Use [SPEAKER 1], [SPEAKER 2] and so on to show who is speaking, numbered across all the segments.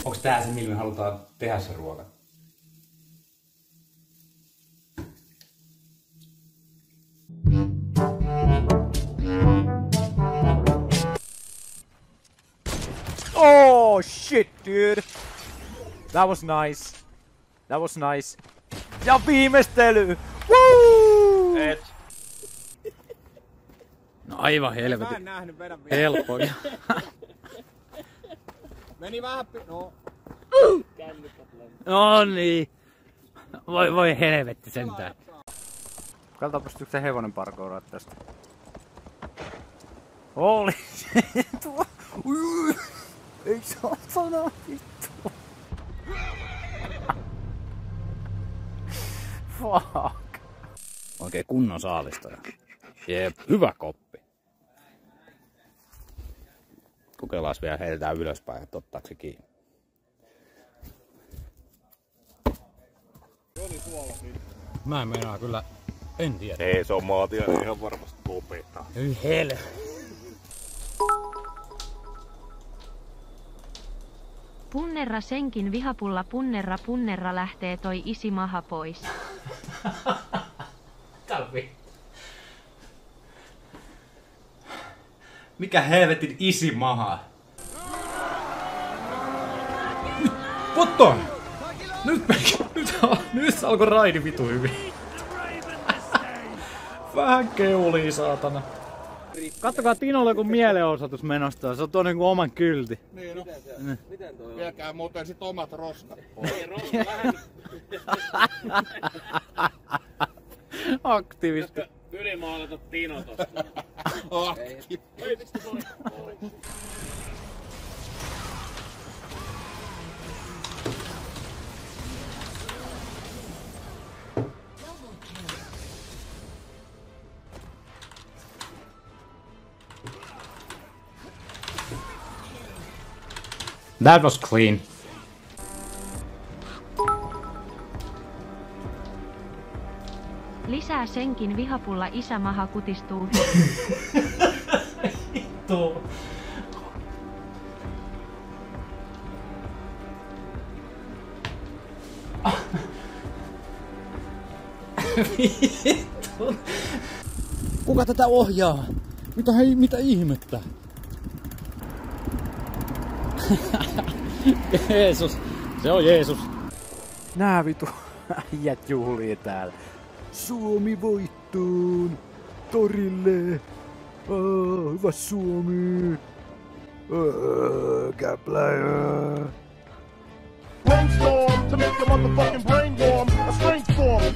[SPEAKER 1] Onks tää se, millä me halutaan tehdä se ruoka?
[SPEAKER 2] Oh shit, dude! That was nice. That was nice. Ja viimeistely! Woo!
[SPEAKER 3] Et.
[SPEAKER 2] No aivan helvetin.
[SPEAKER 3] Mä en nähnyt, vedän vielä.
[SPEAKER 2] Helppo.
[SPEAKER 3] Meni vähän no.
[SPEAKER 2] No niin. Voi helvetti sentään. Katsotaan pystyykö se hevonen parkouraa tästä. Oli tuo. Ei saatana vittu. Fuck. Oikein kunnon saalistaja. Jep, hyvä koppi. Kokeillaan vielä heitetään ylöspäin, että ottaako se kiinni. Mä en meinaa kyllä, en tiedä.
[SPEAKER 4] Ei, se on maatiainen ihan varmasti lopettaa.
[SPEAKER 2] Ei helvetti.
[SPEAKER 5] Punnerra senkin vihapulla punnerra lähtee toi isi maha pois.
[SPEAKER 1] Talvi. Mikä helvetin isi maha?
[SPEAKER 2] What the? Nyt alkoi raidi vitu hyvin. Vähän keulii saatana. Kattokaa Tinolla kun mielenosoitus menosta, se on tuo niinku oman kylti.
[SPEAKER 3] Niin no. Miten toi on? Viekää muuten sit omat roskat pois.
[SPEAKER 2] Aktivisti.
[SPEAKER 3] Ylimaalata Tino tosta. Ei vittu toi.
[SPEAKER 1] That was clean.
[SPEAKER 5] Lisää senkin vihapulla isämaha kutistuu.
[SPEAKER 1] Vittu. Vittu.
[SPEAKER 2] Kuka tätä ohjaa? Mitä ihmettä? Jeesus. Se on Jeesus. Nää vitu äijät juhlii täällä. Suomi voittoon! Torille! Hyvä Suomi! Käpläjä!
[SPEAKER 4] Brainstorm to make your motherfucking brain warm. A strength form.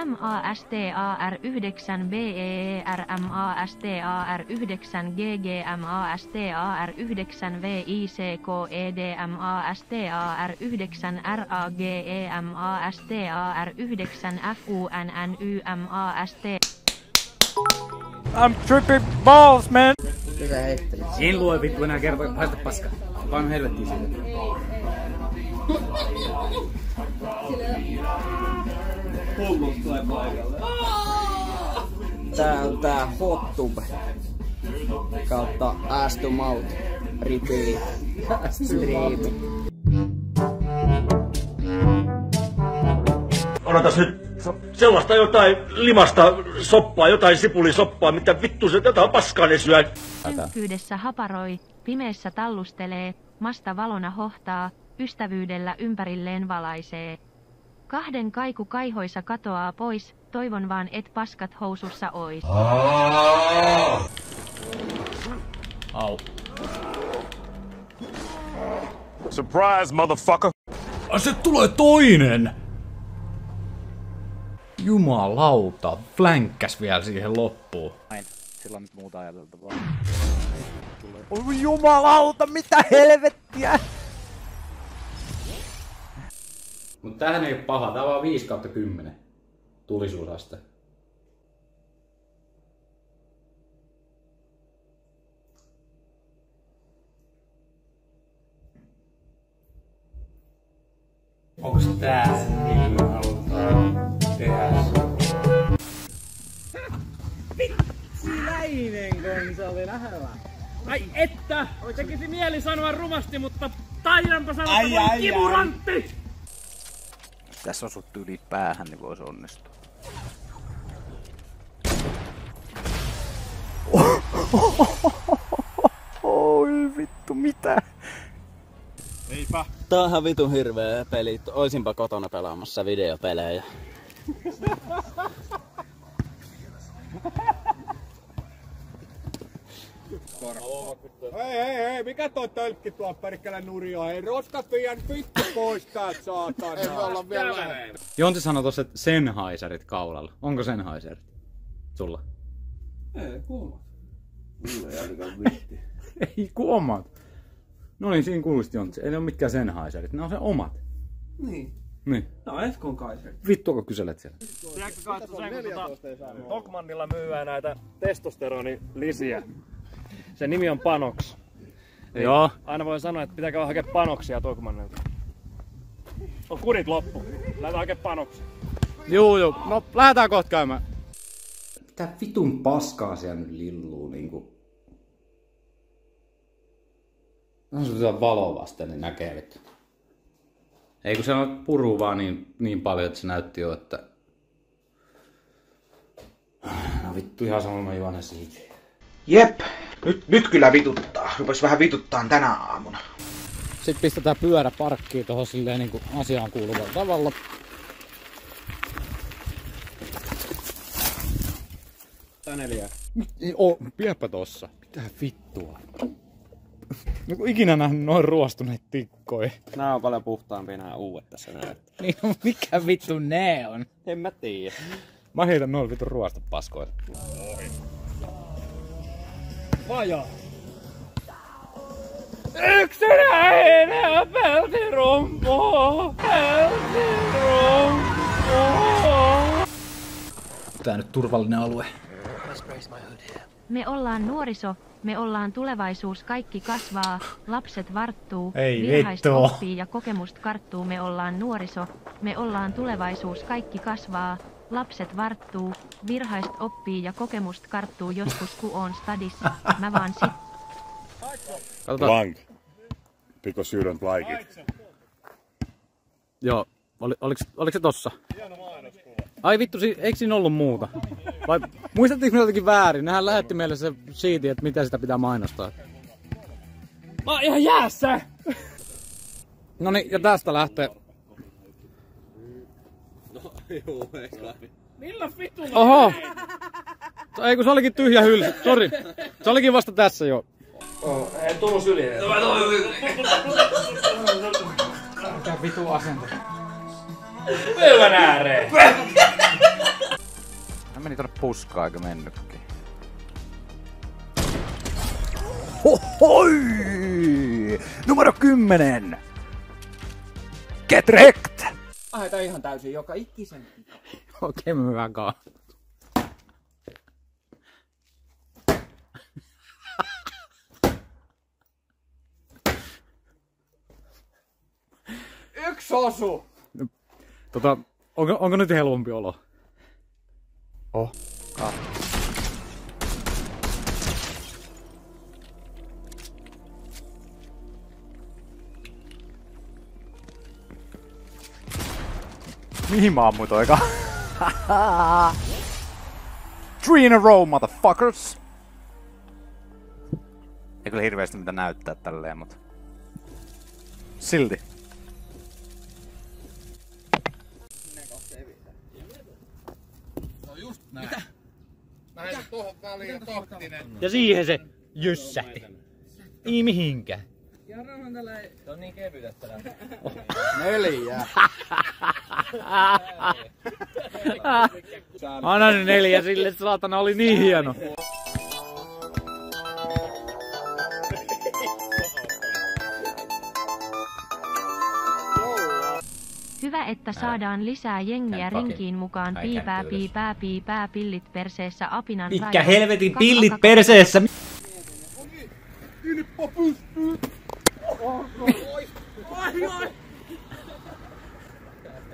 [SPEAKER 5] MASTAR 9 BEER MASTAR 9 GG MASTAR 9 VICKED MASTAR 9 RAGE MASTAR 9 FUNNY MAST.
[SPEAKER 2] I'm tripping balls, man!
[SPEAKER 6] Mitä heittelit?
[SPEAKER 1] En lue vittu enää kertoa, haista paskaa. Vaan helvettiin siitä.
[SPEAKER 6] Tää on tää HotTube kautta Ass to Mouth repeat stream.
[SPEAKER 4] Odotas nyt sellaista jotain limasta soppaa, jotain sipulisoppaa, mitä vittu se tätä paskaa ne syö.
[SPEAKER 5] Synkkyydessä haparoi, pimeässä tallustelee, masta valona hohtaa, ystävyydellä ympärilleen valaisee. Kahden kaiku kaihoisa katoaa pois, toivon vaan et paskat housussa ois.
[SPEAKER 2] Au.
[SPEAKER 4] Surprise, motherfucker!
[SPEAKER 2] Se tulee toinen! Jumalauta, flänkkäs vielä siihen loppuun. Näin, sillä on nyt muuta ajateltavaa. Oi jumalauta, mitä helvettiä!
[SPEAKER 1] Mut tämähän ei oo paha, tää on vaan 5/10 tulisuusaste. Onks tää se, millä me halutaan tehdä se?
[SPEAKER 3] Siläinen konsa oli lähellä. Ai että! Tekisi mieli sanoa rumasti, mutta taidanpa sanoa, että voi kimurantti!
[SPEAKER 2] Jos tässä osut yli päähän, niin voisi onnistua. Oi vittu, mitä?
[SPEAKER 3] Eipä.
[SPEAKER 6] Tää on ihan vitun hirveä peli. Oisinpa kotona pelaamassa videopelejä.
[SPEAKER 7] Hei, mikä toi tölkki tuo perkele nurjaa? Ei roskat vien vittu pois täältä saatana. Ei olla vielä lähellä.
[SPEAKER 1] Jonti sanoi tossa, että Sennheiserit kaulalla. Onko Sennheiserit? Sulla?
[SPEAKER 6] Ei, kuumat. Mulla ei ainakaan vitti.
[SPEAKER 1] Ei kuomat. No niin, siinä kuulisti Jonti. Ei ne ole mitkään Sennheiserit, ne on se omat.
[SPEAKER 6] Niin.
[SPEAKER 1] Niin.
[SPEAKER 6] No Eskon Kaiser.
[SPEAKER 1] Vittu, onko kyselet siellä?
[SPEAKER 3] Tiedätkö katso sen, kun Tokmannilla myyvää näitä testosteronilisiä. Se nimi on Panox.
[SPEAKER 1] Joo.
[SPEAKER 3] Aina voi sanoa, että pitääkö hakea Panoksia Tokmannilta. On kurit loppu. Lähdetään hakea Panoksia.
[SPEAKER 1] Juu. No, lähdetään kohta käymään. Mitä vitun paskaa siellä nyt lilluu niinku? No se on valoa vasten, niin näkee vittu. Ei kun se on puruu vaan niin paljon, että se näytti jo, että... No vittu ihan sama mä juon siitä.
[SPEAKER 8] Jep, nyt kyllä vituttaa. Rupes vähän vituttaa tänä aamuna.
[SPEAKER 2] Sitten pistetään pyörä parkkiin tohon silleen niinku asiaan kuuluvalla tavalla.
[SPEAKER 3] Tää 4.
[SPEAKER 2] Piepä tossa. Mitä vittua? No kun ikinä nähnyt noin ruostuneet tikkoja.
[SPEAKER 3] Nää on paljon puhtaampia nää uudet tässä näet.
[SPEAKER 2] Niin no, mikä vittu ne on?
[SPEAKER 3] En mä tiedä.
[SPEAKER 2] Mä heitän noin vitun ruostopaskoille.
[SPEAKER 3] Vajaa. Yksinäinen peltirumpu.
[SPEAKER 2] Tää nyt turvallinen alue.
[SPEAKER 5] Me ollaan nuoriso, me ollaan tulevaisuus, kaikki kasvaa, lapset varttuu,
[SPEAKER 2] Ei
[SPEAKER 5] virhaista
[SPEAKER 2] vittu.
[SPEAKER 5] oppii ja kokemusta karttuu. Me ollaan nuoriso, me ollaan tulevaisuus, kaikki kasvaa, lapset varttuu, virhaista oppii ja kokemusta karttuu. Joskus ku on stadis, mä vaan sit.
[SPEAKER 9] Blank. Because you don't like it.
[SPEAKER 1] Joo, oliko se tossa? Ai vittu, eikö siinä ollut muuta? Vai muistattiinko me jotenkin väärin? Nehän lähetti meille se sheeti, että mitä sitä pitää mainostaa.
[SPEAKER 3] Mä oon ihan jäässä!
[SPEAKER 1] Noniin, ja tästä lähtee.
[SPEAKER 6] No juu, eikä.
[SPEAKER 3] Millä vittu?
[SPEAKER 1] Oho! Ei kun se olikin tyhjä hylsy, sori. Se olikin vasta tässä jo.
[SPEAKER 3] En tullu syliin.
[SPEAKER 2] Mikä vitu asento?
[SPEAKER 3] Pöydän ääreen!
[SPEAKER 2] Mä menin tonne puskaan, eikö mennytkin? Hohoi! Numero 10! Get wrecked!
[SPEAKER 6] Aheta ihan täysin joka ikisen.
[SPEAKER 1] Okei, mä vähän kaa.
[SPEAKER 7] Yksi osu!
[SPEAKER 1] Onko nyt helpompi olo?
[SPEAKER 2] Oh. Mihin mä ammuin toika? 3 in a row, motherfuckers! Ei kyllä hirveästi mitä näyttää tälleen, mutta... Silti.
[SPEAKER 7] No just näin. Mitä? Mä heitän tohon väliin tohtinen.
[SPEAKER 2] Ja siihen se jyssähti. Ei mihinkään.
[SPEAKER 6] Jarrohan tällä ei... Se on niin kevyt, että tällä...
[SPEAKER 7] 4.
[SPEAKER 1] Anna nyt 4 sille, saatana oli niin hieno.
[SPEAKER 5] Hyvä, että saadaan lisää jengiä rinkiin mukaan. Piipää, pillit perseessä, apinan raja.
[SPEAKER 2] Mikä helvetin pillit perseessä?
[SPEAKER 7] Ilppa pystyy!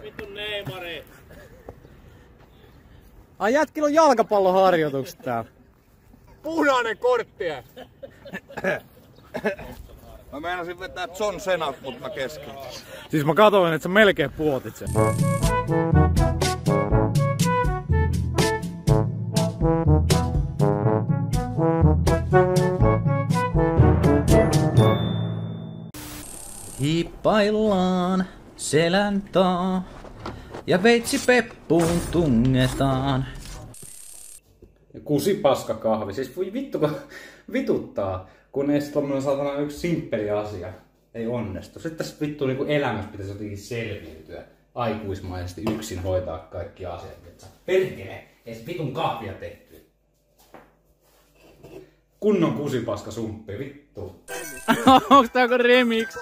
[SPEAKER 3] Vittu Neymari!
[SPEAKER 1] Ai jätkillä on jalkapalloharjoitukset täällä.
[SPEAKER 7] Punainen kortti! Mä meinasin vetää John Cenat, mutta mä kesken.
[SPEAKER 1] Siis mä katsoin, että sä melkein puotit sen.
[SPEAKER 2] Hiippaillaan selän taa ja veitsi peppuun tungetaan.
[SPEAKER 1] Kusipaska kahvi. Siis voi vittu kun vituttaa, kun edes tommonen saatana yksi simppeli asia ei onnistu. Sitten tässä vittu niinku elämässä pitäisi jotenkin selviytyä aikuismaisesti yksin hoitaa kaikki asiat. Perkele, edes vitun kahvia tehty. Kunnon kusipaska sumppi, vittu. Onks tää joku remix?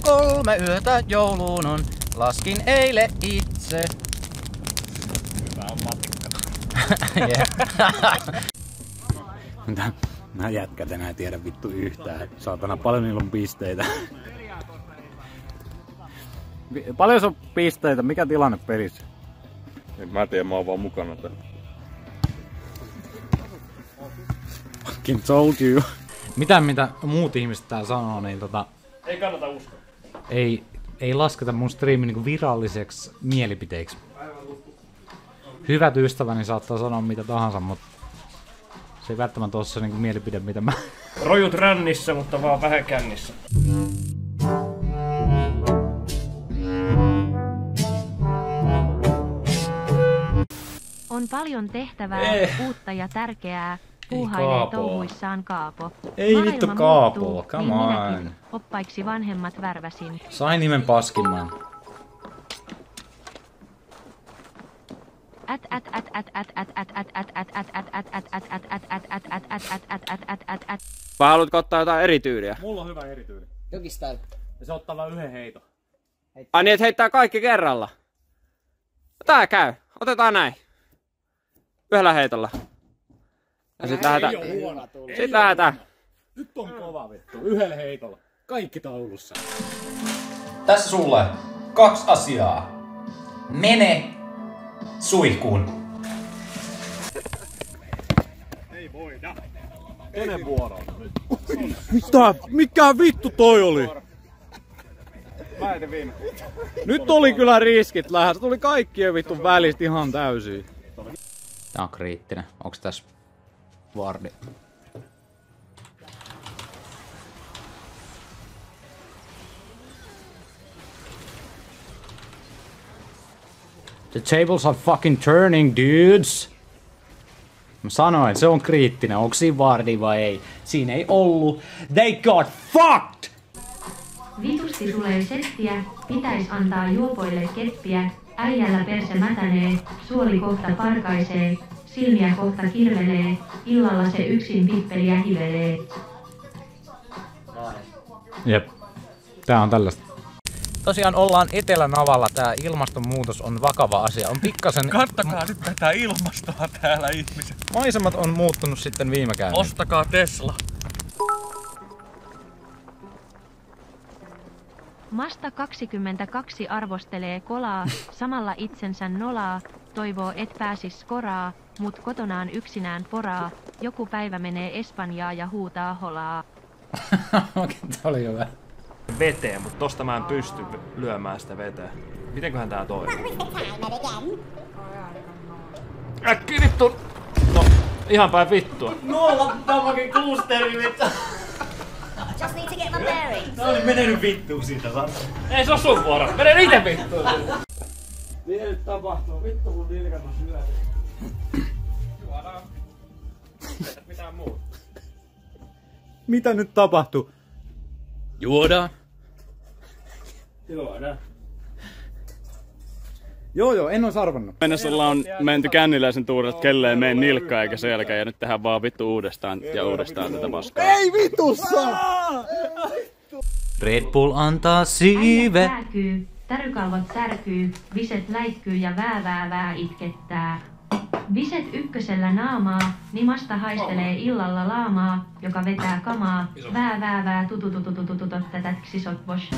[SPEAKER 2] Kolme yötä jouluun on, laskin eile itse.
[SPEAKER 3] Hyvä on matikka.
[SPEAKER 1] Nää jätkät enää tiedä vittu yhtään. Saatana, paljon niillä on pisteitä. Paljon se on pisteitä? Mikä tilanne pelissä?
[SPEAKER 9] En mä tiedä, mä oon vaan mukana täällä.
[SPEAKER 1] Fucking told you.
[SPEAKER 2] Mitä muut ihmiset täällä sanoo, niin
[SPEAKER 3] Ei kannata uskoa.
[SPEAKER 2] ei lasketa mun striimin niinku viralliseksi mielipiteiksi. Hyvät ystäväni saattaa sanoa mitä tahansa, mutta se ei välttämättä ole se niinku mielipide, mitä mä...
[SPEAKER 3] Rojut rännissä, mutta vaan vähän kännissä.
[SPEAKER 5] On paljon tehtävää, uutta ja tärkeää. Puuhailee
[SPEAKER 2] Kaapoa.
[SPEAKER 5] touhuissaan Kaapo.
[SPEAKER 2] Ei
[SPEAKER 5] Maailma
[SPEAKER 2] vittu Kaapoa,
[SPEAKER 5] muuttuu,
[SPEAKER 2] come
[SPEAKER 5] niin
[SPEAKER 2] on.
[SPEAKER 5] minäkin oppaiksi vanhemmat värväsin.
[SPEAKER 2] Sain nimen paskimman.
[SPEAKER 6] Vai haluatko ottaa jotain eri tyyliä?
[SPEAKER 3] Mulla on hyvä erityyli.
[SPEAKER 10] Jokistyle.
[SPEAKER 3] Ja se ottaa vain yhden heiton.
[SPEAKER 6] Ai niin, et heittää kaikki kerralla. Tää käy. Otetaan näin. Yhdellä heitolla. Ja sit lähdetään. Sit lähdetään.
[SPEAKER 3] Nyt on kova vittu. Yhdellä heitolla. Kaikki taulussa.
[SPEAKER 2] Tässä sulle 2 asiaa. Mene suihkuun.
[SPEAKER 3] Ei voida. Kenen vuoro on nyt?
[SPEAKER 1] Mikä vittu toi oli?
[SPEAKER 3] Mä etin viime.
[SPEAKER 1] Nyt oli kyllä riskit lähes. Tuli kaikkien vittu välistä ihan täysin.
[SPEAKER 2] Tää on kriittinen. Onks tässä vardi? The tables are fucking turning, dudes! Mä sanoin, se on kriittinen. Onko siinä vardi vai ei? Siinä ei ollut. They got fucked!
[SPEAKER 5] Vitusti tulee settiä, pitäis antaa juopoille keppiä, äijällä perse mätänee, suoli kohta parkaisee, silmiä kohta kirvelee, illalla se yksin pippeliä hivelee.
[SPEAKER 2] Jep. Tää on tällaista. Tosiaan ollaan Etelänavalla. Tää ilmastonmuutos on vakava asia. On pikkasen...
[SPEAKER 3] Kattokaa nyt tätä ilmastoa täällä ihmiset.
[SPEAKER 2] Maisemat on muuttunut sitten viime käynnin.
[SPEAKER 3] Ostakaa Tesla.
[SPEAKER 5] Masta 22 arvostelee kolaa, samalla itsensä nolaa, toivoo et pääsis skoraa, mut kotonaan yksinään poraa, joku päivä menee Espanjaa ja huutaa holaa.
[SPEAKER 2] Okei, tää oli hyvä.
[SPEAKER 3] Veteen, mutta tosta mä en pysty lyömään sitä veteen. Mitenköhän tää toimii? Äkki vittu! No, ihan päin vittua.
[SPEAKER 10] Nolla tämäkin klusteri vittu.
[SPEAKER 11] Just need to get my bearings.
[SPEAKER 10] Tää oli mennyt vittuun siitä, Sanna.
[SPEAKER 3] Ei se oo sun vuoro. Mene ite vittuun.
[SPEAKER 10] Mitä nyt tapahtuu? Vittu mun nilkat on syöty.
[SPEAKER 3] Juodaan. Ei mitään muuta.
[SPEAKER 1] Mitä nyt tapahtuu?
[SPEAKER 2] Juodaan.
[SPEAKER 10] Juodaan.
[SPEAKER 1] Joo, en ois arvannut.
[SPEAKER 12] Mennessä ollaan menty känniläisen tuuresta, kelle ei mene nilkkaa eikä selkä, ja nyt tehdään vaan vittu uudestaan ja uudestaan tätä paskaa.
[SPEAKER 1] Ei vitussa!
[SPEAKER 2] Red Bull antaa siive.
[SPEAKER 5] Tärykalvot särkyy, viset läikkyy ja vää itkettää. Viset ykkösellä naamaa, nimasta haistelee illalla laamaa, joka vetää kamaa, vää tätäksisot vosh.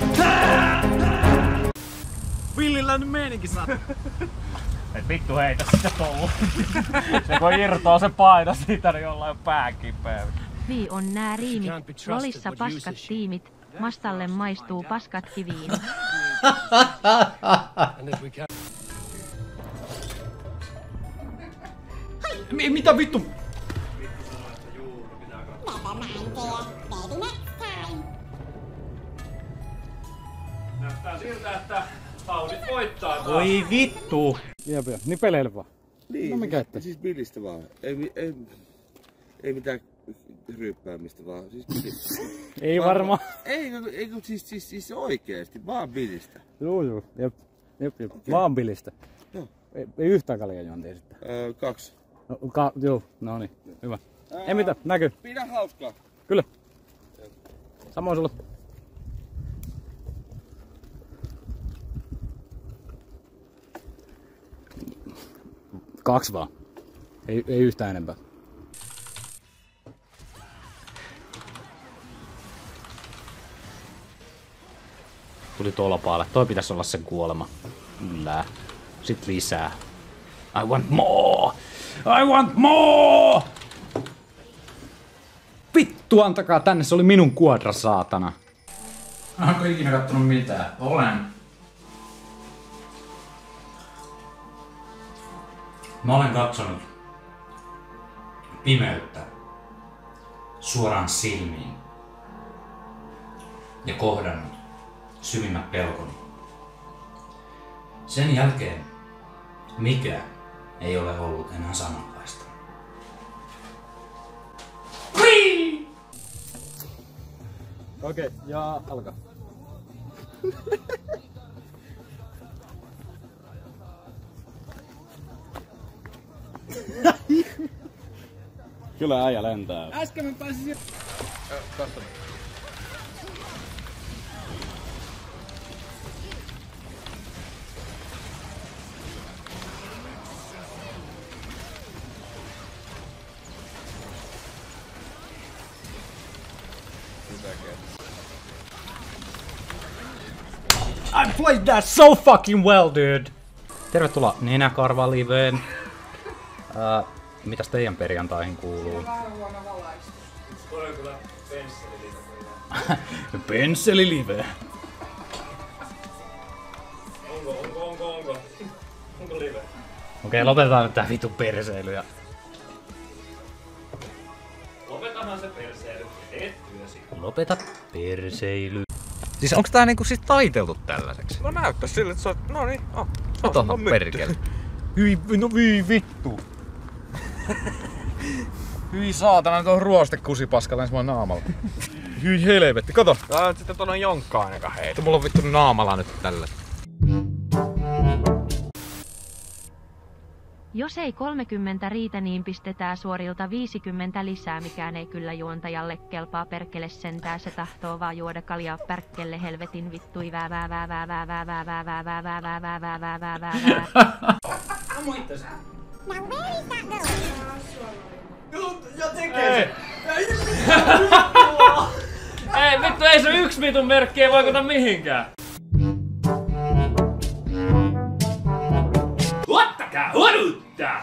[SPEAKER 3] Villillä nyt meininki saat. Et vittu heitä sitä tollu. Se kun irtoaa se paino siitä, niin ollaan jo pää kipeä.
[SPEAKER 5] Vii on nää riimit, lolissa paskat tiimit, mastalle maistuu paskat kiviin.
[SPEAKER 2] Mitä vittu?
[SPEAKER 3] Näyttää siltä, että taudit voittaa.
[SPEAKER 2] Oi vittu!
[SPEAKER 1] Jep, niin peleillä vaan.
[SPEAKER 13] Niin,
[SPEAKER 1] No mikä ettei?
[SPEAKER 13] siis bilistä vaan. Ei mitään ryyppäämistä vaan. Siis bilistä.
[SPEAKER 1] Ei varmaan.
[SPEAKER 13] Ei siis oikeesti, vaan bilistä.
[SPEAKER 1] Joo. Jep. Vaan bilistä.
[SPEAKER 13] Joo.
[SPEAKER 1] Ei yhtään kaljajuontia sitten.
[SPEAKER 13] 2.
[SPEAKER 1] Joo, no niin, hyvä. Ei mitään, näkyy.
[SPEAKER 13] Pidä hauskaa.
[SPEAKER 1] Kyllä. Samoin sulle. Kaksi vaan. Ei yhtään enempää.
[SPEAKER 2] Tuli tolpaalle. Toi pitäisi olla sen kuolema. Kyllä. Sitten lisää. I want more! I want more! Vittu, antakaa tänne, se oli minun kuodra, saatana. Onko ikinä kattonut mitään? Olen. Mä olen katsonut pimeyttä suoraan silmiin ja kohdannut syvimmät pelkoni. Sen jälkeen mikä ei ole ollut enää samanlaista.
[SPEAKER 1] Okei, ja alkaa.
[SPEAKER 12] Kyllä äijä lentää.
[SPEAKER 7] Äsken mä pääsin sieltä.
[SPEAKER 13] Katso.
[SPEAKER 2] I played that so fucking well, dude! Tervetuloa Nenäkarva-liveen. Mitäs teidän perjantaihin kuuluu?
[SPEAKER 3] Toi on kyllä pensselilive.
[SPEAKER 2] Pensselilive.
[SPEAKER 3] Onko live?
[SPEAKER 2] Okei, lopetetaan nyt tää vitun perseily ja...
[SPEAKER 3] Lopetahan se perseily. Teet työsi.
[SPEAKER 2] Lopeta perseily. Siis onks tää niinku siis taiteltu tällaiseksi?
[SPEAKER 7] No näyttää sille, että se on... No niin,
[SPEAKER 2] Katohan perkele. Hyi vittu.
[SPEAKER 7] Hyi saatana, tuo ruoste kusipaskalla ensi naamalla. Hyi helvetti, kato. Tää on sitten tuonne jonkkaan ainakaan heitä. Mulla on vittu naamalla nyt tällä.
[SPEAKER 5] Jos ei 30 riitä, niin pistetään suorilta 50 lisää, mikään ei kyllä juontajalle kelpaa perkele sentää, se tahtoo vaan juoda kaljaa perkele helvetin vittui
[SPEAKER 3] Ei vittu, ei se yksi vitun merkki ei vaikuta mihinkään. Ottakaa hoduttaa!